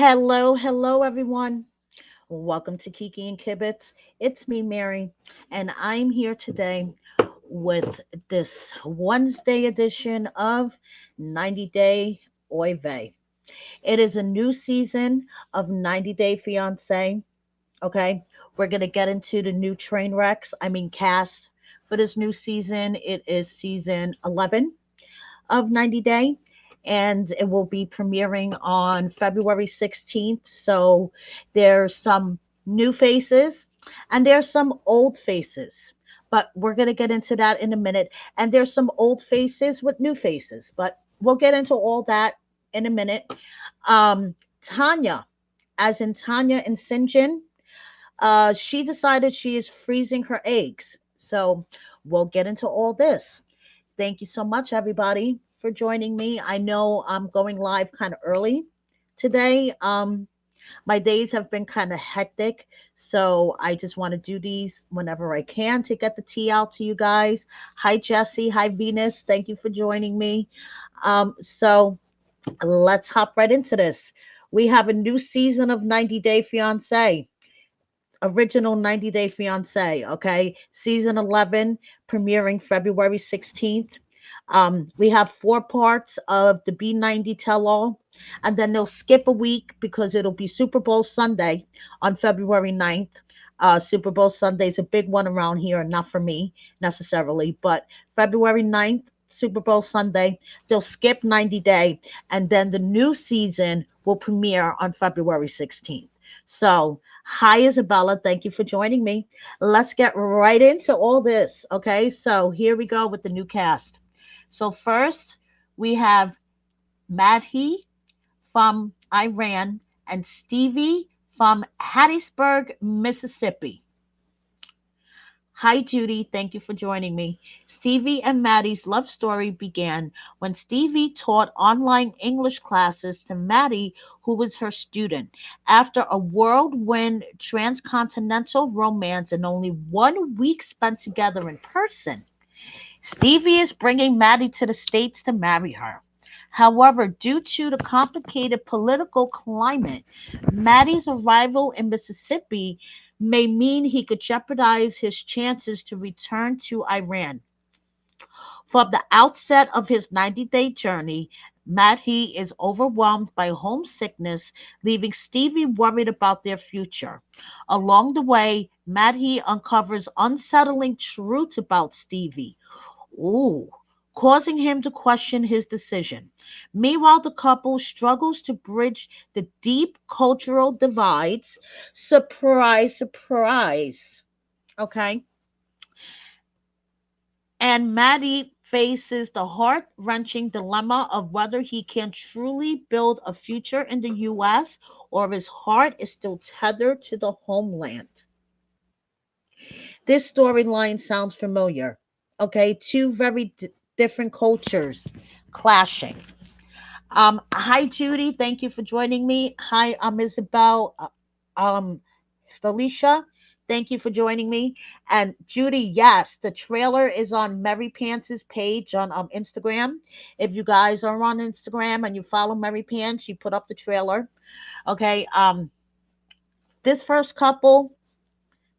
Hello, everyone. Welcome to Kiki and Kibitz. It's me, Mary, and I'm here today with this Wednesday edition of 90 Day Oy Vey. It is a new season of 90 Day Fiance. Okay, we're gonna get into the new train wrecks. Cast for this new season. It is season 11 of 90 Day, and it will be premiering on February 16th. So there's some new faces and there's some old faces. But we're going to get into that in a minute. And there's some old faces with new faces, but we'll get into all that in a minute. Tanya, as in Tanya and Sinjin, she decided she is freezing her eggs. So we'll get into all this. Thank you so much, everybody, for joining me. I know I'm going live kind of early today. My days have been kind of hectic, so I just want to do these whenever I can to get the tea out to you guys. Hi, Jesse. Hi, Venus. Thank you for joining me. So let's hop right into this. We have a new season of 90 Day Fiance, original 90 Day Fiance, okay? Season 11, premiering February 16th. We have 4 parts of the B90 tell all, and then they'll skip a week because it'll be Super Bowl Sunday on February 9th. Super Bowl Sunday is a big one around here, not for me necessarily, but February 9th, Super Bowl Sunday, they'll skip 90 Day, and then the new season will premiere on February 16th. So, hi, Isabella. Thank you for joining me. Let's get right into all this. Okay, so here we go with the new cast. So first, we have Madhi from Iran and Stevie from Hattiesburg, Mississippi. Hi, Judy. Thank you for joining me. Stevie and Maddie's love story began when Stevie taught online English classes to Maddie, who was her student. After a whirlwind transcontinental romance and only 1 week spent together in person, Stevie is bringing Maddie to the States to marry her. However, due to the complicated political climate, Maddie's arrival in Mississippi may mean he could jeopardize his chances to return to Iran. From the outset of his 90-day journey, Maddie is overwhelmed by homesickness, leaving Stevie worried about their future. Along the way, Maddie uncovers unsettling truths about Stevie. Ooh, causing him to question his decision. Meanwhile, the couple struggles to bridge the deep cultural divides. Surprise, surprise. Okay. And Maddie faces the heart wrenching dilemma of whether he can truly build a future in the U.S. or his heart is still tethered to the homeland. This storyline sounds familiar. Okay, two very different cultures clashing. Hi Judy, thank you for joining me. Hi, I'm Isabel. Um, Stalisha, thank you for joining me. And Judy, yes, the trailer is on Mary Pants's page on Instagram. If you guys are on Instagram and you follow Mary Pants, she put up the trailer. Okay, this first couple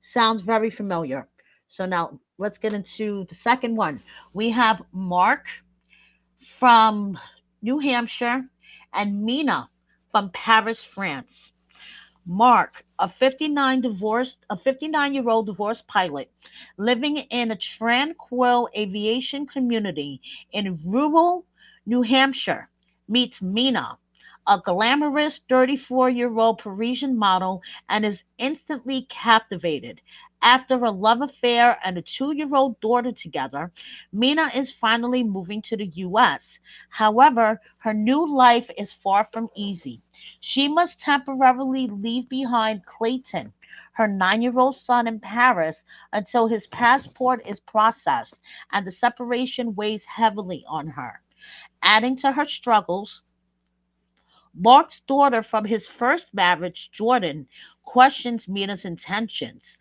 sounds very familiar. So now let's get into the second one. We have Mark from New Hampshire and Mina from Paris, France. Mark, a 59-year-old divorced pilot living in a tranquil aviation community in rural New Hampshire, meets Mina, a glamorous 34-year-old Parisian model, and is instantly captivated. After a love affair and a 2-year-old daughter together, Mina is finally moving to the US. However, her new life is far from easy. She must temporarily leave behind Clayton, her 9-year-old son in Paris, until his passport is processed, and the separation weighs heavily on her. Adding to her struggles, Mark's daughter from his first marriage, Jordan, questions Mina's intentions.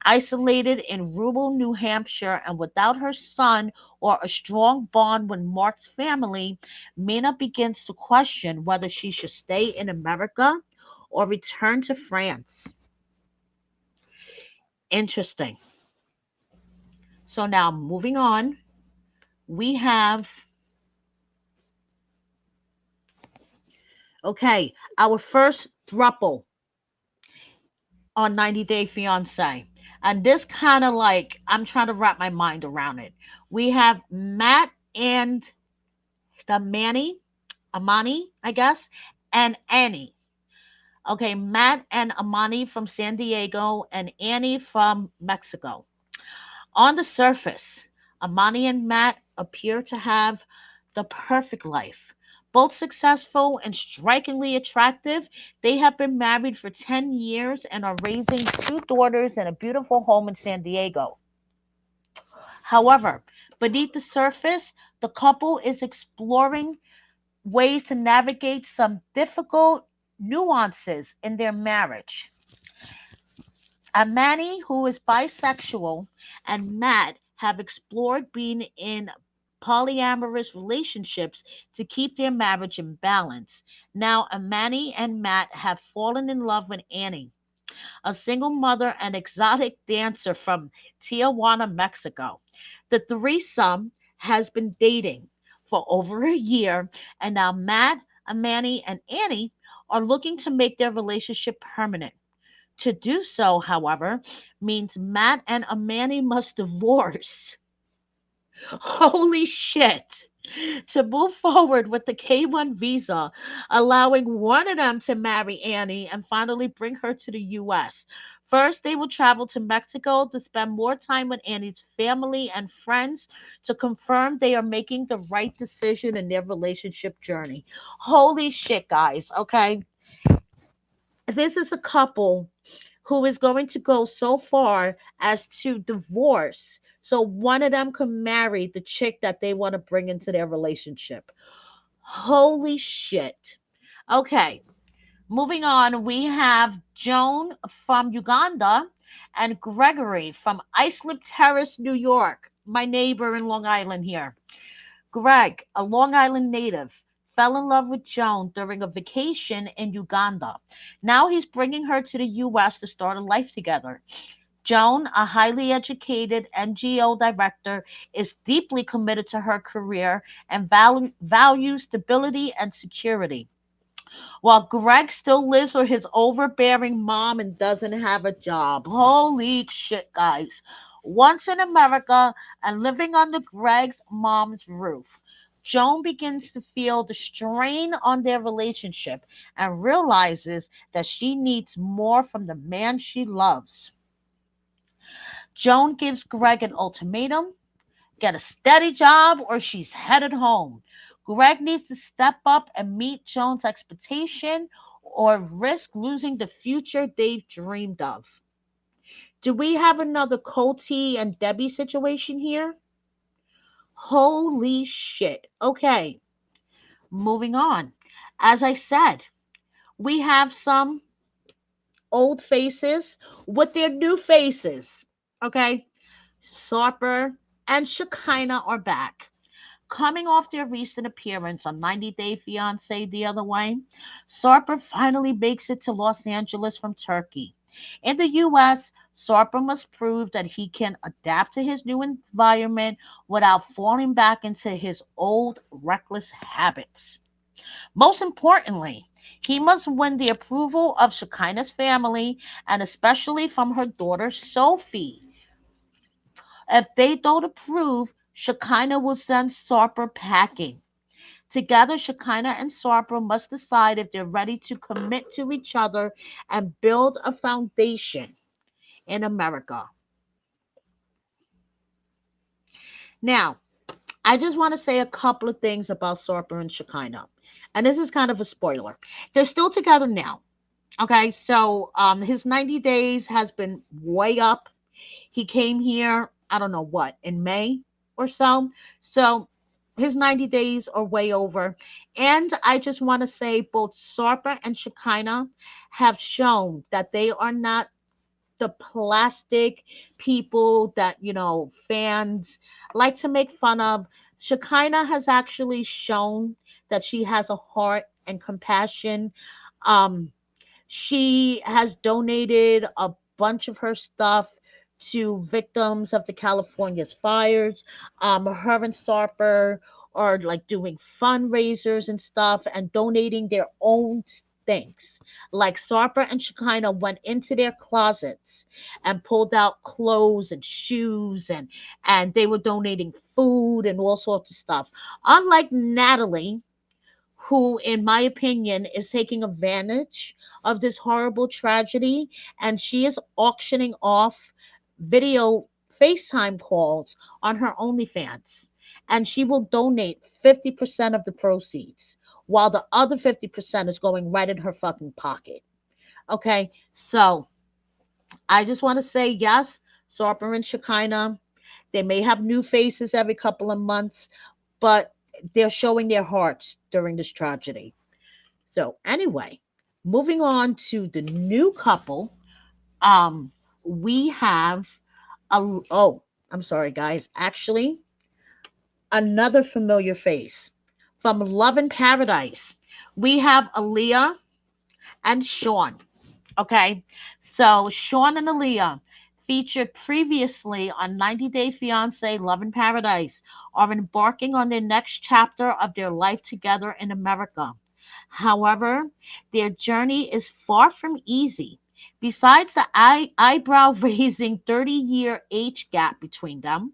Isolated in rural New Hampshire and without her son or a strong bond with Mark's family, Mina begins to question whether she should stay in America or return to France. Interesting. So now moving on, we have, okay, our first thruple on 90 Day Fiance. And this kind of like, I'm trying to wrap my mind around it. We have Matt and the Amani, I guess, and Annie. Okay, Matt and Amani from San Diego and Annie from Mexico. On the surface, Amani and Matt appear to have the perfect life. Both successful and strikingly attractive, they have been married for 10 years and are raising two daughters in a beautiful home in San Diego. However, beneath the surface, the couple is exploring ways to navigate some difficult nuances in their marriage. Amani, who is bisexual, and Matt have explored being in polyamorous relationships to keep their marriage in balance. Now, Amani and Matt have fallen in love with Annie, a single mother and exotic dancer from Tijuana, Mexico. The threesome has been dating for over a year, and now Matt, Amani, and Annie are looking to make their relationship permanent. To do so, however, means Matt and Amani must divorce. Holy shit. To move forward with the K1 visa, allowing one of them to marry Annie and finally bring her to the US. First, they will travel to Mexico to spend more time with Annie's family and friends to confirm they are making the right decision in their relationship journey. Holy shit, guys. Okay. This is a couple who is going to go so far as to divorce so one of them can marry the chick that they want to bring into their relationship. Holy shit. Okay, moving on, we have Joan from Uganda and Gregory from Islip Terrace, New York, my neighbor in Long Island here. Greg, a Long Island native, fell in love with Joan during a vacation in Uganda. Now he's bringing her to the US to start a life together. Joan, a highly educated NGO director, is deeply committed to her career and values stability and security. While Greg still lives with his overbearing mom and doesn't have a job. Holy shit, guys. Once in America and living under Greg's mom's roof, Joan begins to feel the strain on their relationship and realizes that she needs more from the man she loves. Joan gives Greg an ultimatum: get a steady job or she's headed home. Greg needs to step up and meet Joan's expectation or risk losing the future they've dreamed of. Do we have another Coty and Debbie situation here? Holy shit. Okay, moving on. As I said, we have some old faces with their new faces. Okay, Sarper and Shekinah are back. Coming off their recent appearance on 90 Day Fiancé the other way, Sarper finally makes it to Los Angeles from Turkey. In the US, Sarper must prove that he can adapt to his new environment without falling back into his old reckless habits. Most importantly, he must win the approval of Shekinah's family and especially from her daughter Sophie. If they don't approve, Shekinah will send Sarper packing. Together, Shekinah and Sarper must decide if they're ready to commit to each other and build a foundation in America. Now, I just want to say a couple of things about Sarper and Shekinah. And this is kind of a spoiler. They're still together now. Okay, so his 90 days has been way up. He came here, I don't know what, in May or so. So his 90 days are way over. And I just want to say both Sarper and Shekinah have shown that they are not the plastic people that, fans like to make fun of. Shekinah has actually shown that she has a heart and compassion. Um, She has donated a bunch of her stuff to victims of the California's fires. Her and Sarper are like doing fundraisers and stuff and donating their own things. Like Sarper and Shekinah went into their closets and pulled out clothes and shoes, and they were donating food and all sorts of stuff. Unlike Natalie, who, in my opinion, is taking advantage of this horrible tragedy, and she is auctioning off video FaceTime calls on her OnlyFans. And she will donate 50% of the proceeds, while the other 50% is going right in her fucking pocket. Okay, so I just want to say yes, Sarper and Shekinah, they may have new faces every couple of months, but they're showing their hearts during this tragedy. So anyway, moving on to the new couple, um, we have a oh, I'm sorry guys, actually another familiar face from Love in Paradise. We have Aaliyah and Sean. Okay, so Sean and Aaliyah, featured previously on 90 Day Fiancé Love in Paradise, are embarking on their next chapter of their life together in America. However, their journey is far from easy. Besides the eyebrow raising 30-year age gap between them,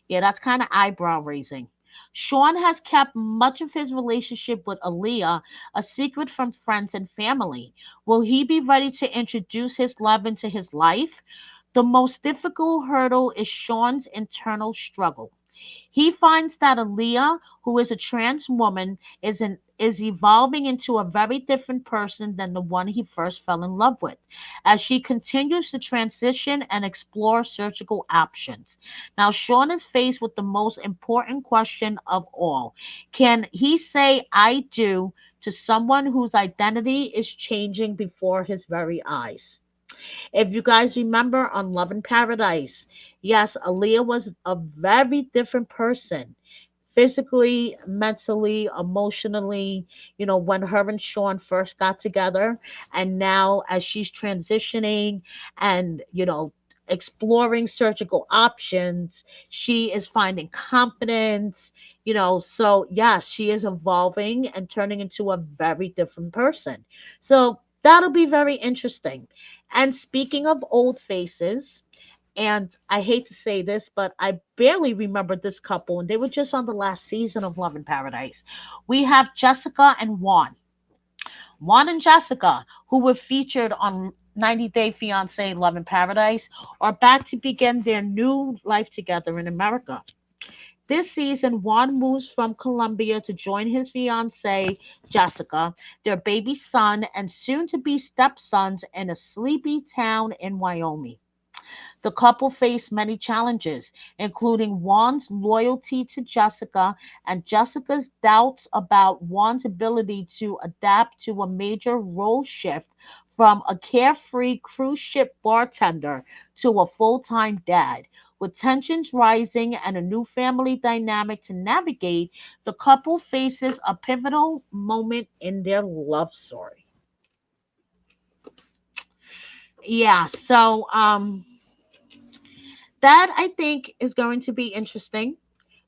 yeah, that's kind of eyebrow raising. Sean has kept much of his relationship with Aaliyah a secret from friends and family. Will he be ready to introduce his love into his life? The most difficult hurdle is Sean's internal struggle. He finds that Aaliyah, who is a trans woman, is evolving into a very different person than the one he first fell in love with, as she continues to transition and explore surgical options. Now, Sean is faced with the most important question of all. Can he say I do to someone whose identity is changing before his very eyes? If you guys remember on Love in Paradise, yes, Aaliyah was a very different person physically, mentally, emotionally, when her and Sean first got together. And now, as she's transitioning and, exploring surgical options, she is finding confidence. So yes, she is evolving and turning into a very different person. So that'll be very interesting. And speaking of old faces, and I hate to say this, but I barely remember this couple, and they were just on the last season of Love in Paradise. We have Jessica and Juan. Juan and Jessica, who were featured on 90 Day Fiancé Love in Paradise, are back to begin their new life together in America. This season, Juan moves from Colombia to join his fiancee, Jessica, their baby son, and soon to be stepsons in a sleepy town in Wyoming. The couple faced many challenges, including Juan's loyalty to Jessica and Jessica's doubts about Juan's ability to adapt to a major role shift from a carefree cruise ship bartender to a full time dad. With tensions rising and a new family dynamic to navigate, the couple faces a pivotal moment in their love story. Yeah, so that I think is going to be interesting.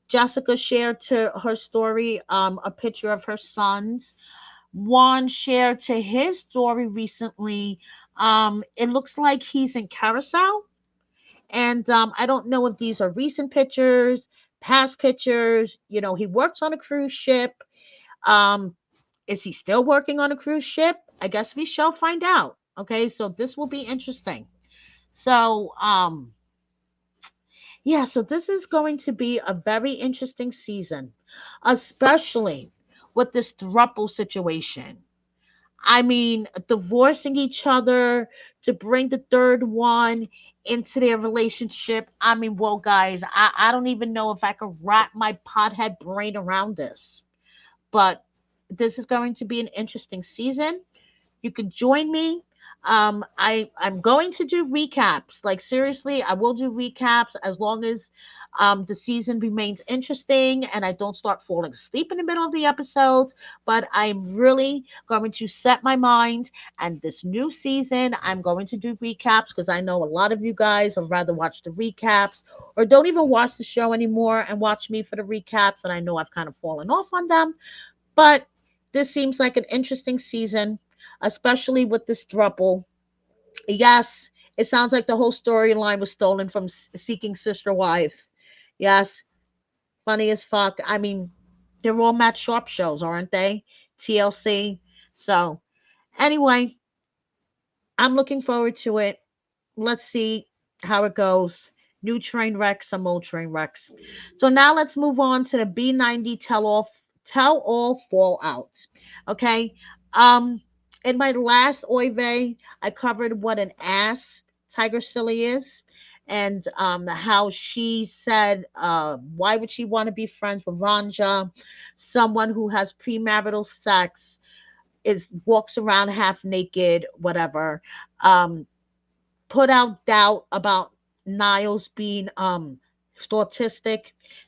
Jessica shared to her story a picture of her sons. Juan shared to his story recently. It looks like he's in Carousel. And I don't know if these are recent pictures, past pictures. He works on a cruise ship. Um, is he still working on a cruise ship? I guess we shall find out. Okay, so this will be interesting. So, yeah, so this is going to be a very interesting season, especially with this throuple situation. I mean, divorcing each other to bring the third one into their relationship. I mean, well, guys, I don't even know if I could wrap my pothead brain around this. But this is going to be an interesting season. You can join me. I'm going to do recaps. Like seriously, I will do recaps as long as The season remains interesting, and I don't start falling asleep in the middle of the episodes. But I'm really going to set my mind, and this new season, I'm going to do recaps because I know a lot of you guys would rather watch the recaps or don't even watch the show anymore and watch me for the recaps. And I know I've kind of fallen off on them, but this seems like an interesting season, especially with this throuple. Yes, it sounds like the whole storyline was stolen from Seeking Sister Wives. Yes, funny as fuck. I mean, they're all Matt Sharp shows, aren't they? TLC. So, anyway, I'm looking forward to it. Let's see how it goes. New train wrecks, some old train wrecks. So now let's move on to the B90 tell all fallout. Okay. Um in my last Oy Vey, I covered what an ass Tiger Silly is, and how she said why would she want to be friends with Vanja, someone who has premarital sex, is walks around half naked, whatever. Um put out doubt about Niles being autistic.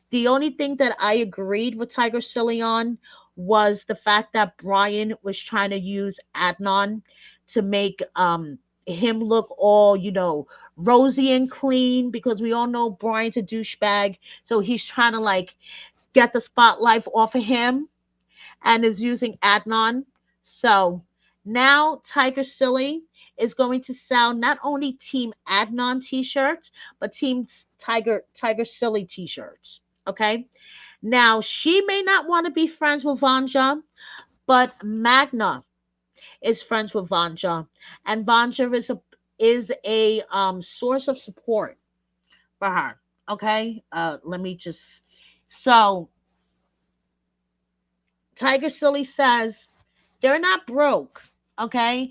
The only thing that I agreed with Tiger Silly on was the fact that Brian was trying to use Adnan to make him look all, rosy and clean, because we all know Brian's a douchebag. So he's trying to like get the spotlight off of him and is using Adnan. So now Tiger Silly is going to sell not only Team Adnan t-shirts, but Team Tiger Silly t-shirts. Okay. Now she may not want to be friends with Vanja, but Magna is friends with Vanja, and Vanja is a source of support for her. Okay. Let me just so Tiger Silly says they're not broke, okay?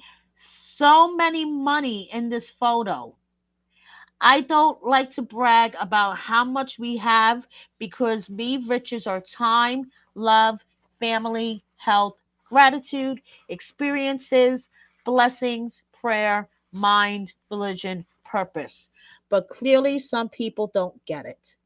So many money in this photo. I don't like to brag about how much we have because me riches are time, love, family, health, gratitude, experiences, blessings, prayer, mind, religion, purpose. But clearly some people don't get it.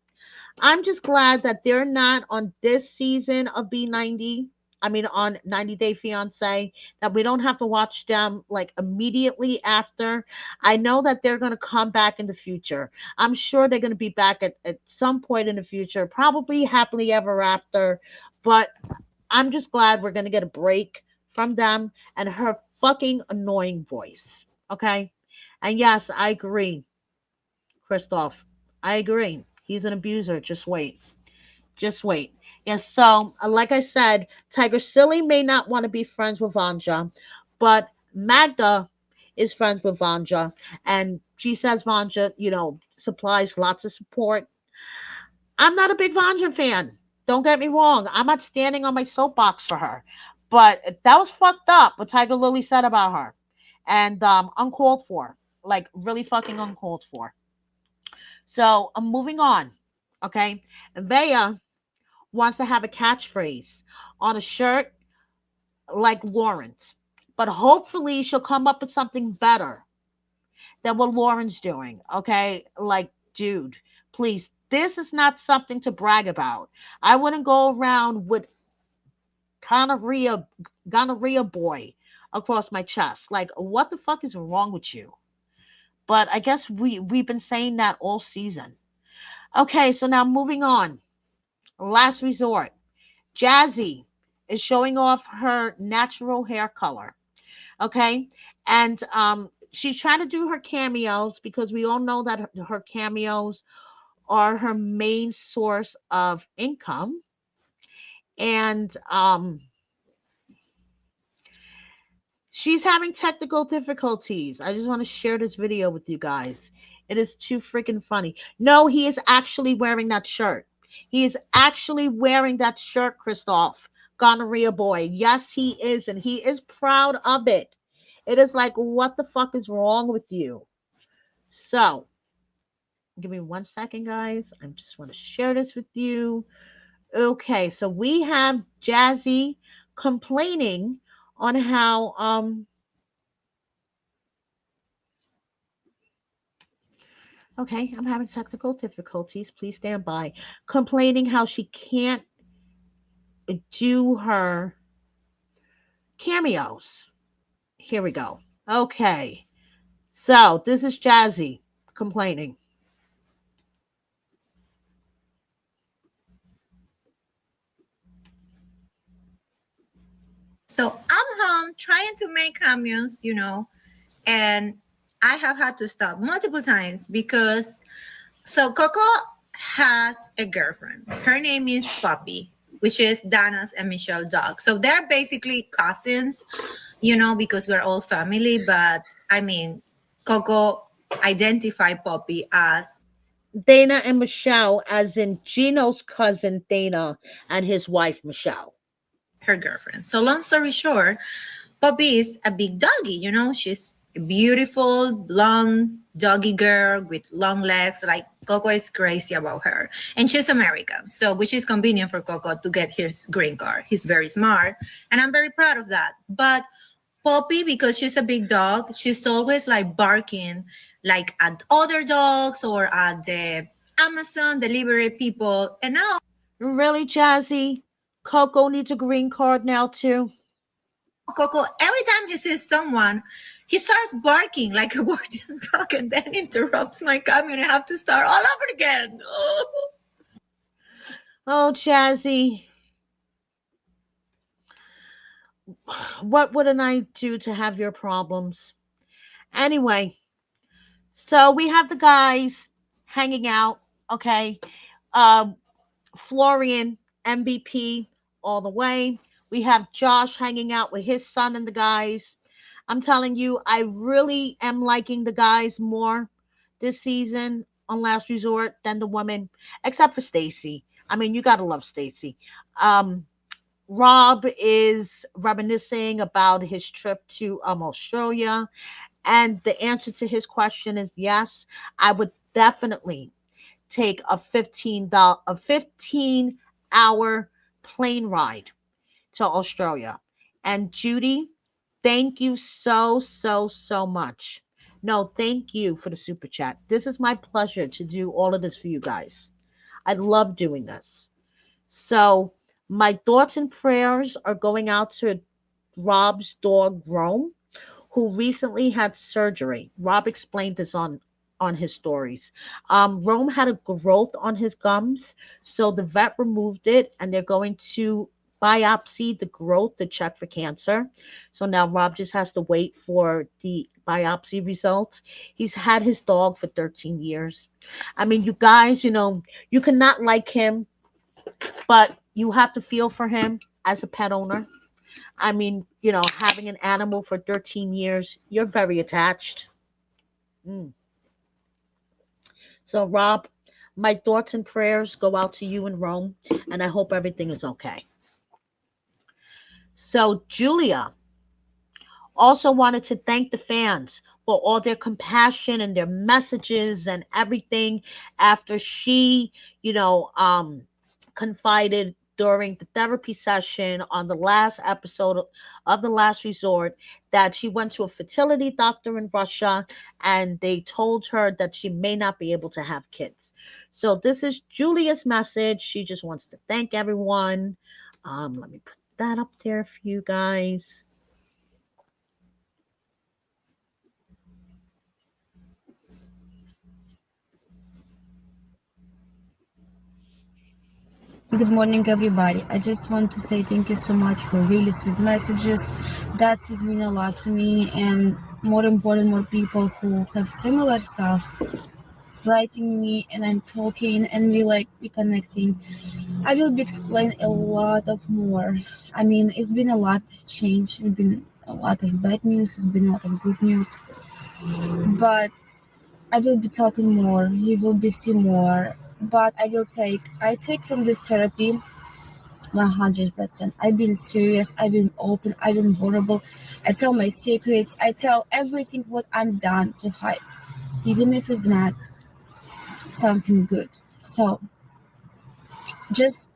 I'm just glad that they're not on this season of B90. I mean, on 90 Day Fiance, that we don't have to watch them like immediately after. I know that they're going to come back in the future. I'm sure they're going to be back at some point in the future, probably happily ever after. But I'm just glad we're going to get a break from them and her fucking annoying voice. Okay? And yes, I agree, Christoph. I agree. He's an abuser. Just wait. Just wait. Yes, so like I said, Tiger Silly may not want to be friends with Vanja, but Magda is friends with Vanja, and she says Vanja, supplies lots of support. I'm not a big Vanja fan. Don't get me wrong. I'm not standing on my soapbox for her, but that was fucked up what Tiger Lily said about her, and uncalled for, like really fucking uncalled for. So I'm moving on. Okay, Vea wants to have a catchphrase on a shirt like Lauren's. But hopefully she'll come up with something better than what Lauren's doing. Okay? Like, dude, please, this is not something to brag about. I wouldn't go around with gonorrhea, gonorrhea boy across my chest. Like, what the fuck is wrong with you? But I guess we've been saying that all season. Okay, so now moving on. Last resort. Jazzy is showing off her natural hair color. Okay. And she's trying to do her cameos because we all know that her cameos are her main source of income. And she's having technical difficulties. I just want to share this video with you guys. It is too freaking funny. No, he is actually wearing that shirt. He is actually wearing that shirt, Christoph. Gonorrhea boy. Yes, he is. And he is proud of it. It is like, what the fuck is wrong with you? So, give me 1 second, guys. I just want to share this with you. Okay, so we have Jazzy complaining on how Okay, I'm having technical difficulties. Please stand by. Complaining how she can't do her cameos. Here we go. Okay. So this is Jazzy complaining. So I'm home trying to make cameos, and I have had to stop multiple times because Coco has a girlfriend. Her name is Poppy, which is Dana's and Michelle's dog. So they're basically cousins, because we're all family. But I mean, Coco identified Poppy as Dana and Michelle, as in Gino's cousin Dana and his wife Michelle. her girlfriend. So long story short, Poppy is a big doggy, she's a beautiful blonde doggy girl with long legs. Like Coco is crazy about her. And she's American, so which is convenient for Coco to get his green card. He's very smart. And I'm very proud of that. But Poppy, because she's a big dog, she's always like barking like at other dogs or at the Amazon delivery people. And now Really, Jazzy? Coco needs a green card now too. Coco, every time he sees someone, he starts barking like a guardian dog and then interrupts my coming and I have to start all over again. Oh. Oh, Jazzy, what wouldn't I do to have your problems? Anyway, so we have the guys hanging out. Okay, um, Florian MVP all the way. We have Josh hanging out with his son and the guys. I'm telling you, I really am liking the guys more this season on Last Resort than the women, except for Stacy. I mean, you gotta love Stacy. Um, Rob is reminiscing about his trip to Australia, and the answer to his question is yes. I would definitely take a $15 a 15 hour plane ride to Australia. And Judy, thank you so much. No, thank you for the super chat. This is my pleasure to do all of this for you guys. I love doing this. So, my thoughts and prayers are going out to Rob's dog Rome, who recently had surgery. Rob explained this on his stories. Rome had a growth on his gums, so the vet removed it, and they're going to biopsy the growth to check for cancer. So now Rob just has to wait for the biopsy results. He's had his dog for 13 years. I mean, you guys, you cannot like him, but you have to feel for him as a pet owner. I mean, having an animal for 13 years, you're very attached. Mm. So, Rob, my thoughts and prayers go out to you in Rome, and I hope everything is okay. So, Julia also wanted to thank the fans for all their compassion and their messages and everything after she, confided during the therapy session on the last episode of The Last Resort that she went to a fertility doctor in Russia and they told her that she may not be able to have kids. So this is Julia's message. She just wants to thank everyone. Let me put that up there for you guys. Good morning, everybody. I just want to say thank you so much for really sweet messages. That has mean a lot to me, and more important, more people who have similar stuff writing me, and I'm talking, and we connecting. I will be explain a lot of more. I mean, it's been a lot change. It's been a lot of bad news. It's been a lot of good news, but I will be talking more. You will be see more. But I take from this therapy 100%. I've been serious, I've been open, I've been vulnerable. I tell my secrets, I tell everything what I'm done to hide, even if it's not something good. So just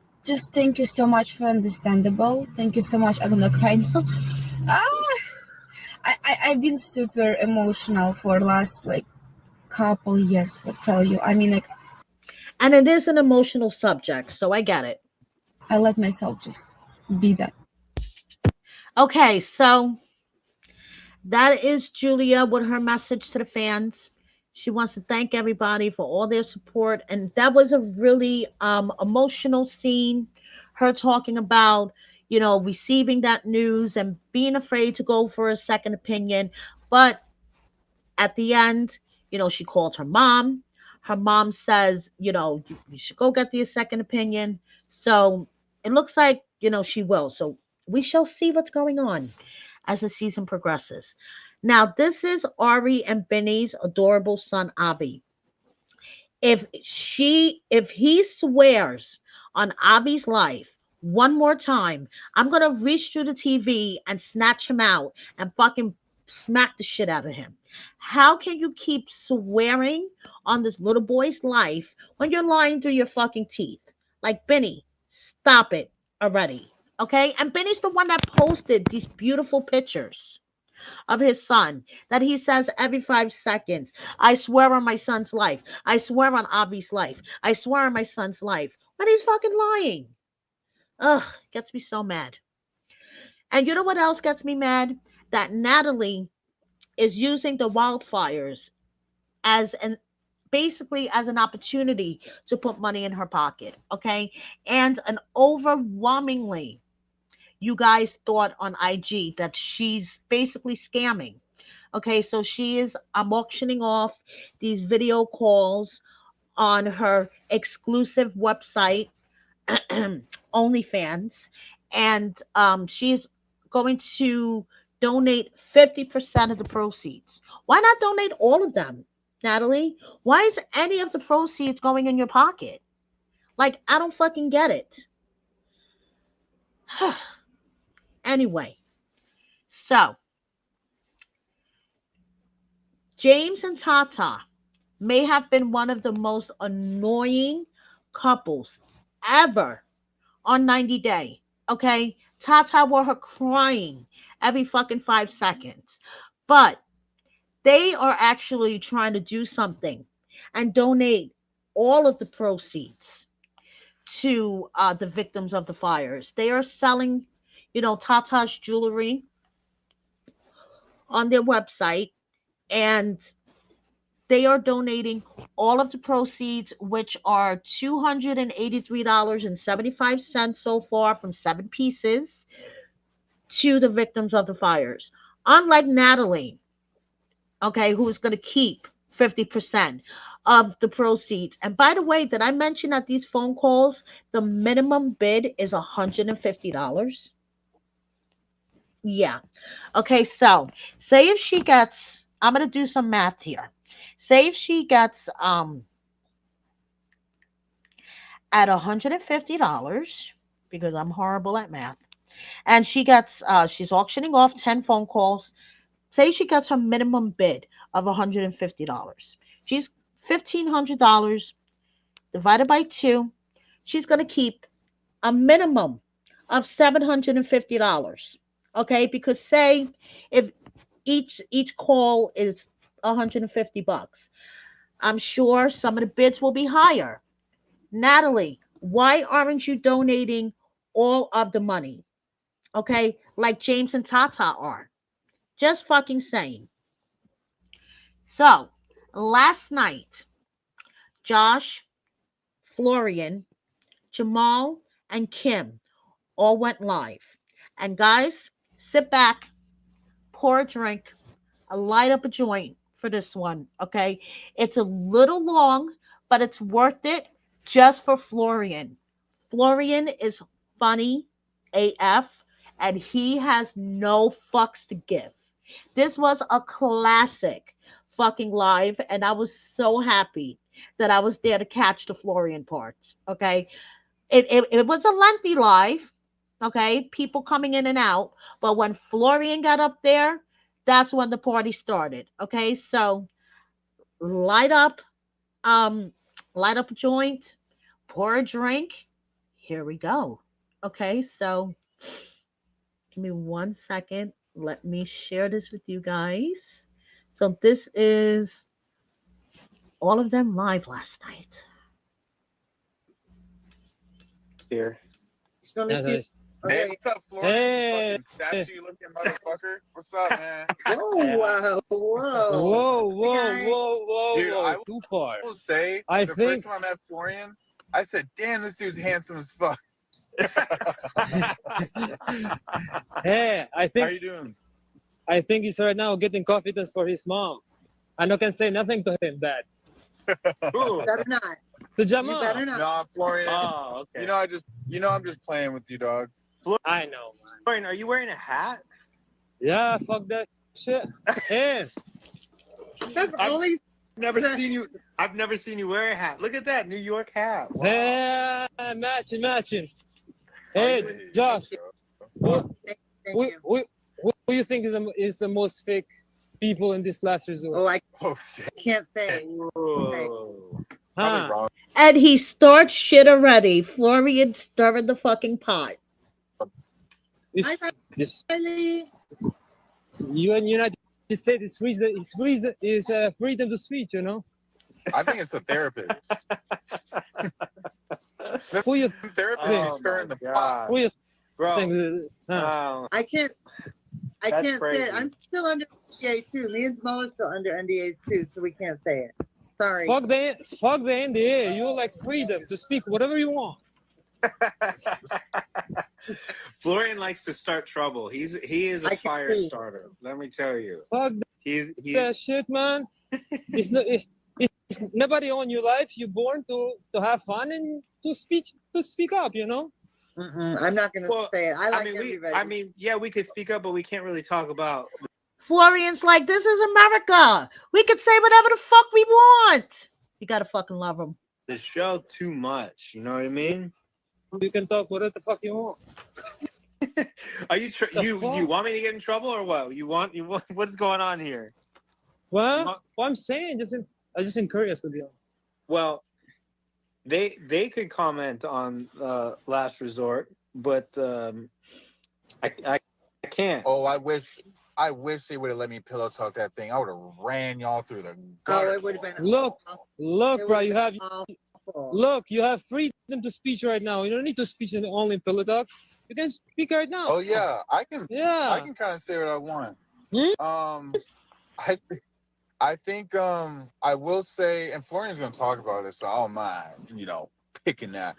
thank you so much for understandable. Thank you so much. I'm gonna cry now. ah, I've been super emotional for last couple years for tell you. I mean, like, And it is an emotional subject, so I get it. I let myself just be that. Okay, so that is Julia with her message to the fans. She wants to thank everybody for all their support. And that was a really emotional scene. Her talking about, receiving that news and being afraid to go for a second opinion. But at the end, she called her mom. Her mom says, you should go get the second opinion. So it looks like, she will. So we shall see what's going on as the season progresses. Now, this is Ari and Benny's adorable son, Abby. If he swears on Abby's life one more time, I'm gonna reach through the TV and snatch him out and fucking smack the shit out of him. How can you keep swearing on this little boy's life when you're lying through your fucking teeth? Like, Benny, stop it already. Okay? And Benny's the one that posted these beautiful pictures of his son that he says every 5 seconds. I swear on my son's life. I swear on Avi's life. I swear on my son's life. But he's fucking lying. Ugh, gets me so mad. And you know what else gets me mad? That Natalie is using the wildfires as an basically as an opportunity to put money in her pocket. Okay. And an overwhelmingly you guys thought on IG that she's basically scamming. Okay, so she is auctioning off these video calls on her exclusive website, OnlyFans, and she's going to donate 50% of the proceeds. Why not donate all of them, Natalie? Why is any of the proceeds going in your pocket? Like, I don't fucking get it. Anyway, so James and Tata may have been one of the most annoying couples ever on 90 Day. Okay? Tata were her crying every fucking 5 seconds. But they are actually trying to do something and donate all of the proceeds to the victims of the fires. They are selling, Tata's jewelry on their website, and they are donating all of the proceeds, which are $283.75 so far from 7 pieces, to the victims of the fires. Unlike Natalie, okay, who's going to keep 50% of the proceeds. And by the way, did I mention that these phone calls, the minimum bid is $150? Yeah. Okay, so say if she gets, I'm going to do some math here. Say if she gets at $150, because I'm horrible at math, and she's auctioning off 10 phone calls. Say she gets her minimum bid of $150. She's $1,500 divided by 2. She's going to keep a minimum of $750. Okay, because say if each call is $150, I'm sure some of the bids will be higher. Natalie, why aren't you donating all of the money? Okay, like James and Tata are. Just fucking saying. So, last night, Josh, Florian, Jamal, and Kim all went live. And guys, sit back, pour a drink, light up a joint for this one, okay? It's a little long, but it's worth it just for Florian. Florian is funny AF, and he has no fucks to give. This was a classic fucking live, and I was so happy that I was there to catch the Florian parts. Okay. It was a lengthy live, okay, people coming in and out, but when Florian got up there, that's when the party started. Okay, so light up, um, light up a joint, pour a drink. Here we go. Okay, so give me 1 second. Let me share this with you guys. So this is all of them live last night. Here. Let me Yes, see. yes. Hey, Okay. what's up, Florian? Hey. You fucking statue-looking motherfucker. What's up, man? Whoa, whoa. Whoa, whoa, guys. whoa, whoa, Dude, whoa! I Too far. will say, I the think. first time I met Florian, I said, damn, this dude's handsome as fuck. Hey, How you doing? I think he's right now getting confidence for his mom. And I can say nothing to him bad. Ooh. Better not. To You Jamal. better not. Nah, Florian. Oh, okay. I'm just playing with you, dog. I know, man. Florian, are you wearing a hat? Yeah, fuck that shit. Hey, That's I'm- always Never seen you. I've never seen you wear a hat. Look at that New York hat. Wow. hey, matching. Hey, Hey, Josh, who, thank who, you. who do you think is the most fake people in this last resort? Oh, I Oh, shit. can't say. Whoa. Probably Huh? wrong. And he starts shit already. Florian stirring the fucking pot. This, Hi, this, Riley. you and United States is freedom to speech, you know? I think it's the therapist. Who you The therapist Oh is stirring my the pot. who you Bro. think? Huh? I can't That's say it. crazy. I'm still under NDA too. Me and Jamal are still under NDAs too, so we can't say it. Sorry. Fuck the NDA. You like freedom to speak whatever you want. Florian likes to start trouble. He is I a can fire see. starter. Let me tell you. Fuck He's that shit, man. It's nobody on your life. You're born to have fun and to speak up. You know. I'm not gonna Well, say it. I like everybody. I mean, yeah, we could speak up, but we can't really talk about. Florian's like, this is America. We can say whatever the fuck we want. You gotta fucking love him. The show too much. You know what I mean? You can talk whatever the fuck you want. Are you The you fuck? want me to get in trouble or what? You want what's going on here? Well, what I'm saying, I just encourage us to be honest. Well, they could comment on Last Resort, but I can't. Oh, I wish they would have let me pillow talk that thing. I would have ran y'all through the Oh, gutter. it would have been Look, awful. look, It bro. would've You been have awful. you have freedom to speech right now. You don't need to speak only in pillow talk. You can speak right now. Oh yeah, I can Yeah. kind of say what I want. Hmm? I think I will say, and Florian's gonna talk about this, so I don't mind, picking that.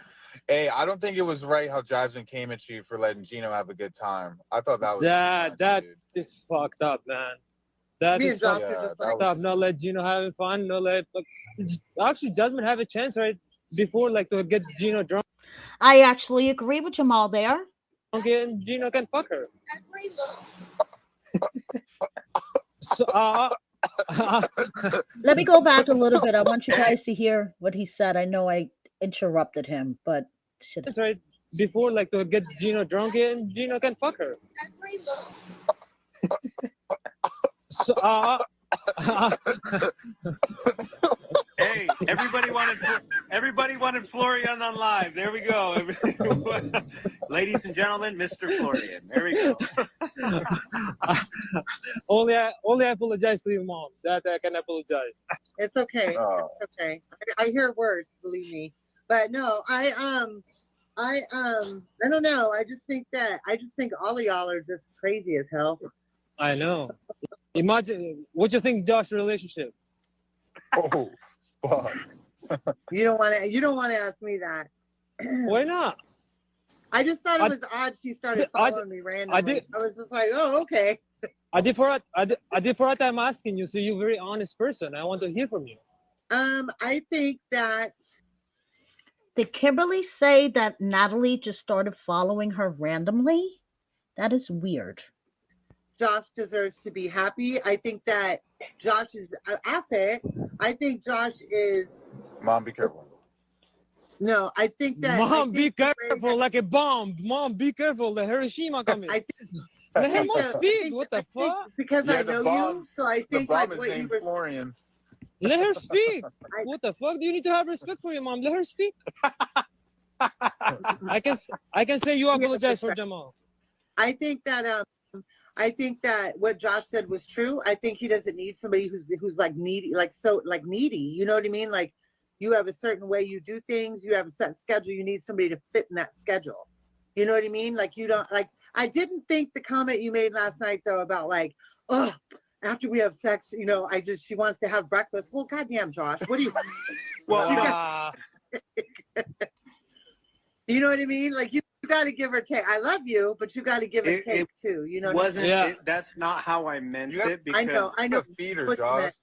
Hey, I don't think it was right how Jasmine came at you for letting Gino have a good time. I thought that was That dude. is fucked up, man. That Me is and Josh fucked are Yeah, just that like, up. Not let Gino having fun. No let actually Jasmine have a chance right before like to get Gino drunk I actually agree with Jamal there. and Gino can fuck her. So Let me go back a little bit. I want you guys to hear what he said. I know I interrupted him, but shit. that's right. Before like to get Gino drunk and Gino can fuck her. So Hey, everybody wanted Florian on live. There we go. Ladies and gentlemen, Mr. Florian. There we go. only I apologize to your mom. That I can apologize. it's okay. Oh. It's okay. I hear worse, believe me. But no, I don't know. I just think all of y'all are just crazy as hell. I know. Imagine what you think, Josh, relationship. Oh, fuck. You don't want to ask me that. Why not? I just thought I- it was odd she started I- following me randomly. did- I was just like, oh, okay. I did for a time asking you, so you're a very honest person. I want to hear from you. I think that Did Kimberly say that Natalie just started following her randomly? That is weird. Josh deserves to be happy. I think that Josh is, I'll say it. I think Josh is, Mom, be careful. no, I think that. Mom, I be think that- careful, like a bomb. Mom, be careful. The Hiroshima coming. I Let him think that- speak. What the think fuck? because Yeah, I the know bomb- you, so I The think bomb like is what you named were. Florian. Let her speak. I- What the fuck? Do you need to have respect for your mom? Let her speak. I can say you apologize for Jamal. I think that I think that what Josh said was true. I think he doesn't need somebody who's like needy, like needy. You know what I mean? Like you have a certain way you do things. You have a set schedule. You need somebody to fit in that schedule. You know what I mean? Like you don't like. I didn't think the comment you made last night though about like, oh, after we have sex, you know, she wants to have breakfast. Well, goddamn, Josh, what do you? Well, You know what I mean? Like you got to give or take. I love you, but you got to give and take too. You know, that's not how I meant it. Because I know. Feed her, what you meant.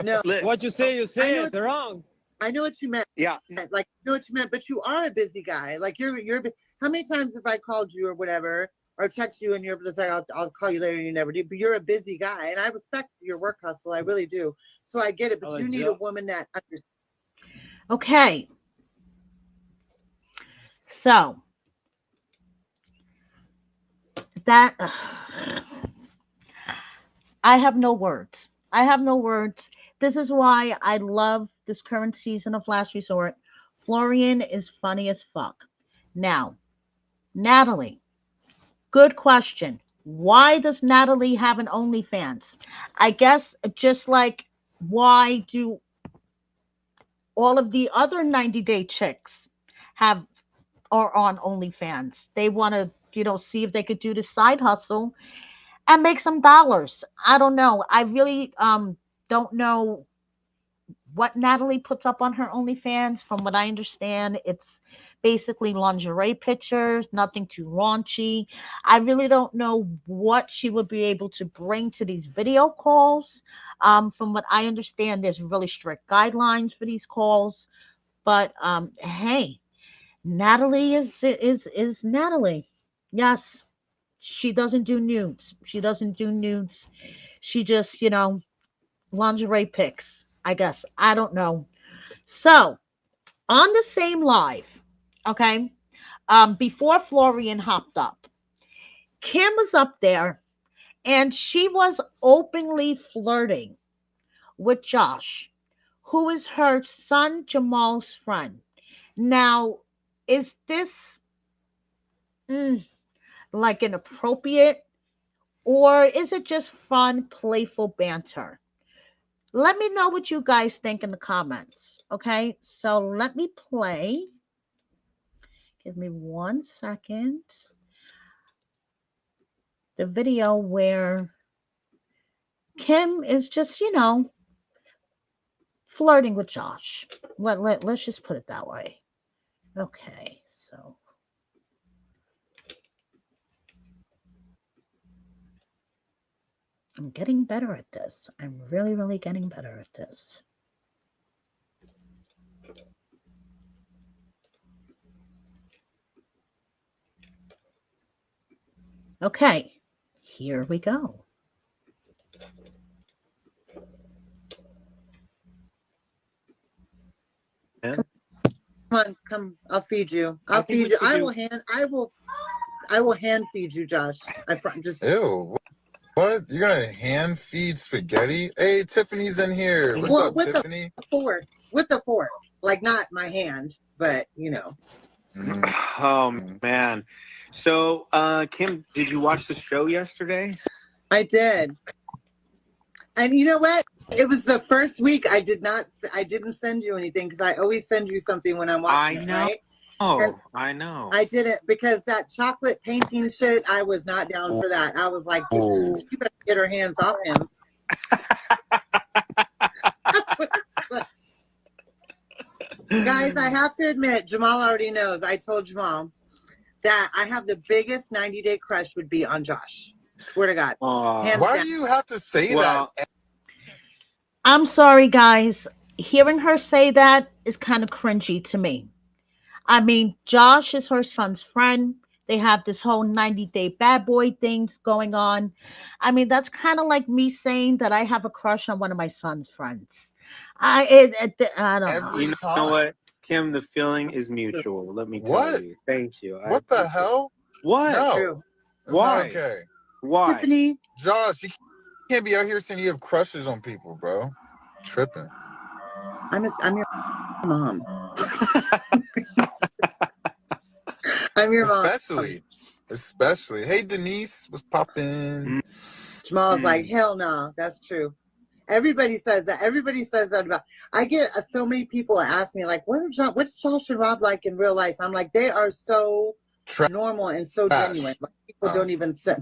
Josh. No, What you say it wrong. I know what you meant. Yeah, like I know what you meant, but you are a busy guy. Like you're. How many times have I called you or whatever, or text you and you're just like, I'll call you later, and you never do. But you're a busy guy, and I respect your work hustle. I really do. So I get it, but you need a woman that understands. Okay. So that I have no words. I have no words. This is why I love this current season of Last Resort. Florian is funny as fuck. Now, Natalie, good question. Why does Natalie have an OnlyFans? I guess just like why do all of the other 90-day chicks are on OnlyFans? They want to, see if they could do the side hustle and make some dollars. I don't know. I really don't know what Natalie puts up on her OnlyFans. From what I understand, it's basically lingerie pictures, nothing too raunchy. I really don't know what she would be able to bring to these video calls. From what I understand, there's really strict guidelines for these calls. But hey, Natalie is Natalie. Yes, she doesn't do nudes. She doesn't do nudes. She just, lingerie pics, I guess. I don't know. So, on the same live, okay, before Florian hopped up, Kim was up there and she was openly flirting with Josh, who is her son Jamal's friend. Now, is this like inappropriate, or is it just fun, playful banter? Let me know what you guys think in the comments. Okay, so let me play. Give me 1 second. The video where Kim is just, flirting with Josh. Let's just put it that way. Okay, so. I'm getting better at this. I'm really, really getting better at this. Okay, here we go. Come, I'll feed you. I'll feed you. I will hand feed you, Josh. Just Ew. What? You're gonna hand feed spaghetti? Hey, Tiffany's in here. What's up, with Tiffany? With the fork. Like not my hand, but Oh man. So Kim, did you watch the show yesterday? I did. And you know what? It was the first week I didn't send you anything because I always send you something when I'm watching. I know. Right? Oh, I know. I didn't because that chocolate painting shit, I was not down for that. I was like, you better get her hands off him. Guys, I have to admit, Jamal already knows. I told Jamal that I have the biggest 90-day crush would be on Josh. Swear to God. Why do you have to say that? I'm sorry, guys. Hearing her say that is kind of cringy to me. I mean, Josh is her son's friend. They have this whole 90-day bad boy things going on. I mean, that's kind of like me saying that I have a crush on one of my son's friends. I don't know. You know what, Kim? The feeling is mutual. Let me tell you. Thank you. What the hell? What? No. Why? Okay. Why? Tiffany? Josh, you can't be out here saying you have crushes on people, bro. Tripping. I'm your mom. I'm your mom. Especially. Especially. Hey, Denise, what's poppin'? Jamal's like, hell no, that's true. Everybody says that. Everybody says that about. I get so many people ask me like, what's Josh and Rob like in real life? I'm like, they are so normal and so genuine. Like, people don't even say.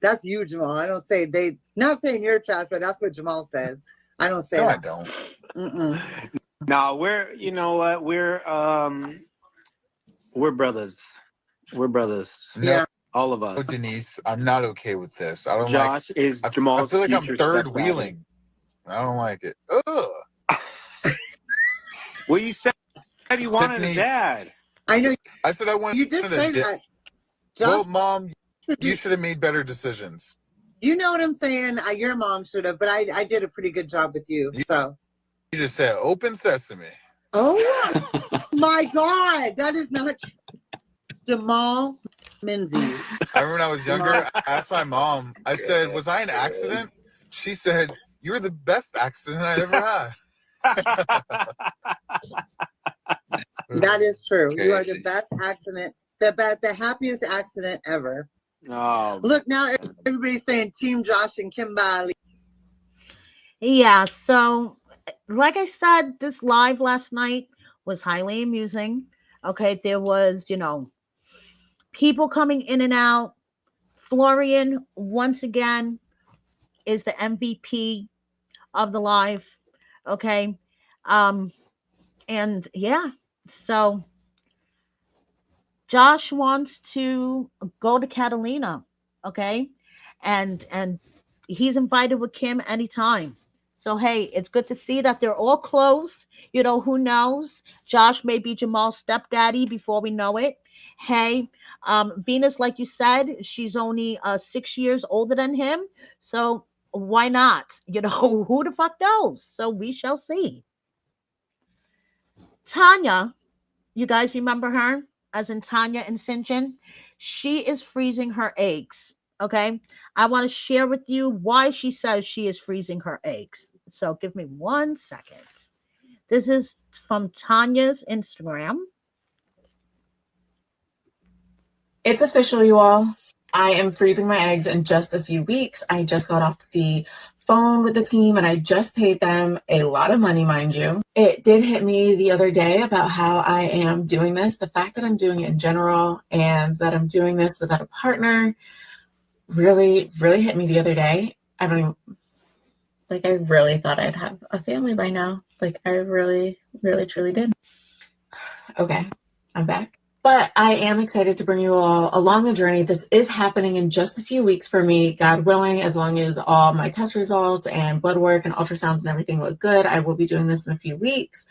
That's you, Jamal. I don't say they. Not saying you're trash, but that's what Jamal says. I don't say No, that. I don't. No, you know what? We're brothers. We're brothers. No, Yeah. All of us. Denise, I'm not okay with this. I don't Josh is I Jamal's feel like I'm future third stepdaddy. wheeling. I don't like it. Ugh. Well, you said you wanted a dad. I know. I said I wanted You did say that. Josh, well, Mom, you should have made better decisions. You know what I'm saying? Your mom should have, but I did a pretty good job with you. So You just said open sesame. oh my God, that is not Jamal Menzies. I remember when I was younger, I asked my mom, I said, was I an accident? She said, you were the best accident I ever had. That is true. Okay. You are the best accident, the happiest accident ever. Oh, look, now everybody's saying Team Josh and Kimberly. Yeah, so like I said, this live last night was highly amusing. Okay, there was, people coming in and out. Florian, once again, is the MVP of the live. Okay. And yeah, so Josh wants to go to Catalina. Okay. And he's invited with Kim anytime. So hey, it's good to see that they're all close. Who knows? Josh may be Jamal's stepdaddy before we know it. Hey, Venus, like you said, she's only 6 years older than him. So why not? Who the fuck knows? So we shall see. Tanya, you guys remember her? As in Tanya and Sinjin? She is freezing her eggs. Okay. I want to share with you why she says she is freezing her eggs. So give me 1 second. This is from Tanya's Instagram. It's official, you all. I am freezing my eggs in just a few weeks. I just got off the phone with the team and I just paid them a lot of money, mind you. It did hit me the other day about how I am doing this. The fact that I'm doing it in general and that I'm doing this without a partner really, really hit me the other day. I really thought I'd have a family by now. I really, really, truly did. Okay, I'm back. But I am excited to bring you all along the journey. This is happening in just a few weeks for me, God willing, as long as all my test results and blood work and ultrasounds and everything look good. I will be doing this in a few weeks.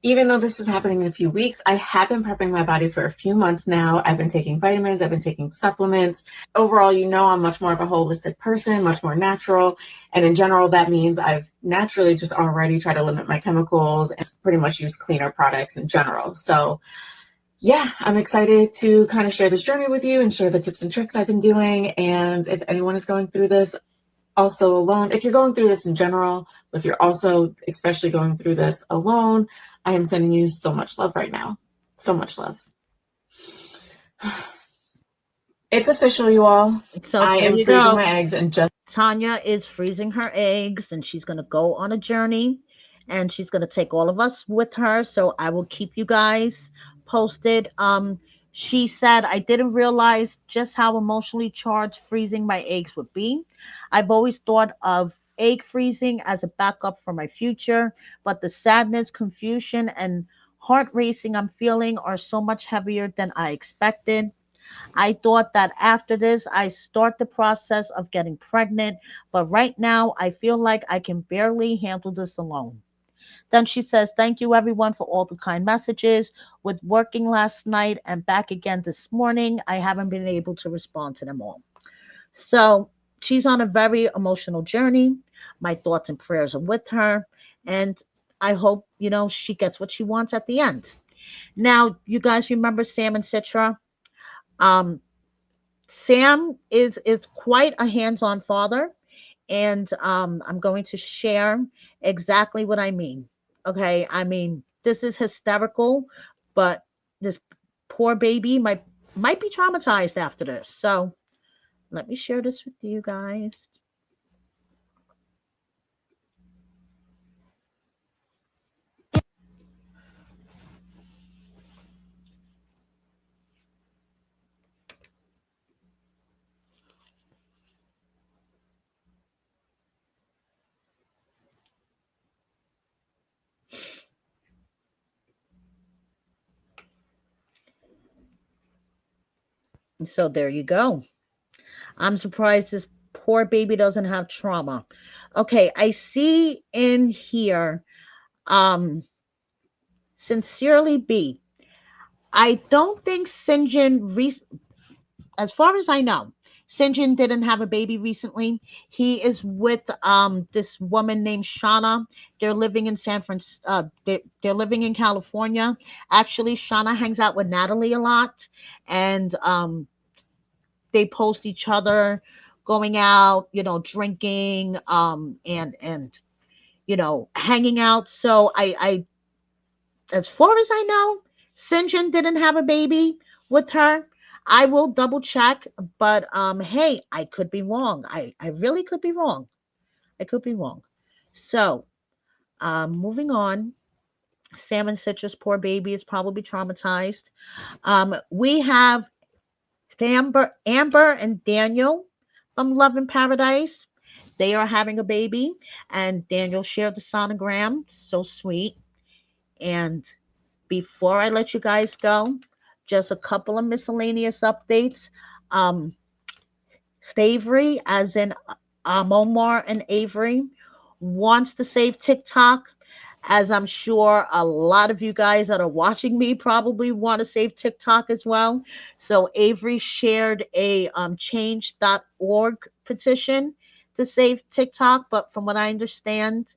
Even though this is happening in a few weeks, I have been prepping my body for a few months now. I've been taking vitamins, I've been taking supplements. Overall, I'm much more of a holistic person, much more natural. And in general, that means I've naturally just already tried to limit my chemicals and pretty much use cleaner products in general. So yeah, I'm excited to kind of share this journey with you and share the tips and tricks I've been doing. And if anyone is going through this also alone, if you're going through this in general, if you're also especially going through this alone, I am sending you so much love right now. So much love. It's official, you all. So I am freezing my eggs and just... Tanya is freezing her eggs and she's going to go on a journey and she's going to take all of us with her. So I will keep you guys posted. She said, I didn't realize just how emotionally charged freezing my eggs would be. I've always thought of egg freezing as a backup for my future, but the sadness, confusion, and heart racing I'm feeling are so much heavier than I expected. I thought that after this, I start the process of getting pregnant, but right now I feel like I can barely handle this alone. Then she says, thank you everyone for all the kind messages. With working last night and back again this morning, I haven't been able to respond to them all. So she's on a very emotional journey. My thoughts and prayers are with her. And I hope, she gets what she wants at the end. Now, you guys remember Sam and Citra? Sam is quite a hands-on father, and I'm going to share exactly what I mean. Okay, I mean this is hysterical, but this poor baby, my might be traumatized after this. So let me share this with you guys. So there you go. I'm surprised this poor baby doesn't have trauma. Okay, I see in here, um, sincerely B. I don't think as far as I know, Sinjin didn't have a baby recently. He is with this woman named Shauna. They're living in San Francisco. They're living in California. Actually, Shauna hangs out with Natalie a lot, and they post each other going out, drinking, and hanging out. So as far as I know, Sinjin didn't have a baby with her. I will double check, but hey, I could be wrong. I really could be wrong. I could be wrong. So, moving on. Sam and Citrus, poor baby, is probably traumatized. We have Amber and Daniel from Love in Paradise. They are having a baby, and Daniel shared the sonogram. So sweet. And before I let you guys go, just a couple of miscellaneous updates. Um, Avery, as in Omar and Avery, wants to save TikTok, as I'm sure a lot of you guys that are watching me probably want to save TikTok as well. So Avery shared a change.org petition to save TikTok, but from what I understand,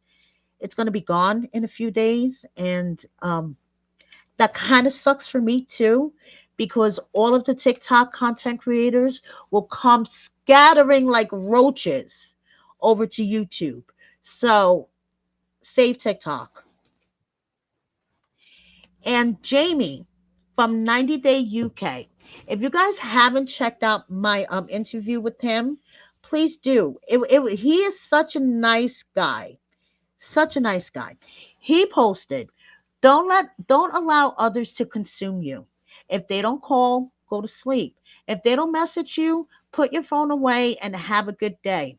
it's going to be gone in a few days, and that kind of sucks for me too, because all of the TikTok content creators will come scattering like roaches over to YouTube. So save TikTok. And Jamie from 90 Day UK. If you guys haven't checked out my interview with him, please do. He is such a nice guy. Such a nice guy. He posted, don't allow others to consume you. If they don't call, go to sleep. If they don't message you, put your phone away and have a good day.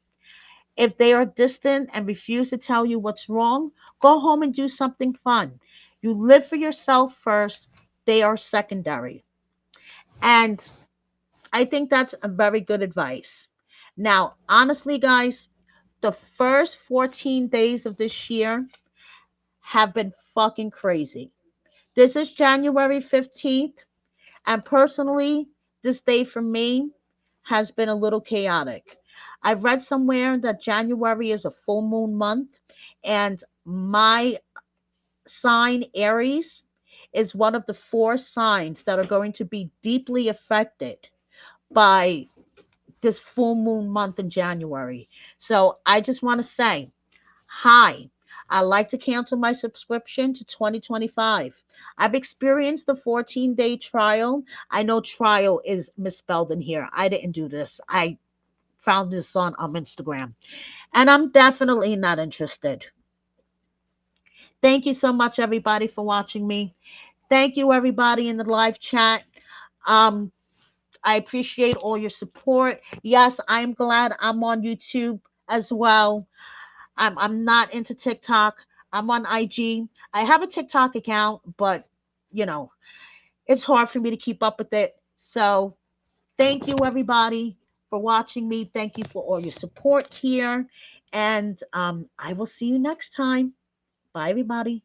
If they are distant and refuse to tell you what's wrong, go home and do something fun. You live for yourself first, they are secondary. And I think that's a very good advice. Now, honestly, guys, the first 14 days of this year have been fucking crazy. This is January 15th, and personally, this day for me has been a little chaotic. I've read somewhere that January is a full moon month, and my sign, Aries, is one of the four signs that are going to be deeply affected by this full moon month in January. So I just want to say, hi, I'd like to cancel my subscription to 2025. I've experienced the 14-day trial. I know trial is misspelled in here. I didn't do this. I found this on Instagram. And I'm definitely not interested. Thank you so much, everybody, for watching me. Thank you, everybody in the live chat. Um, I appreciate all your support. Yes, I'm glad I'm on YouTube as well. I'm not into TikTok. I'm on IG. I have a TikTok account, but you know, it's hard for me to keep up with it. So thank you everybody for watching me. Thank you for all your support here. And I will see you next time. Bye everybody.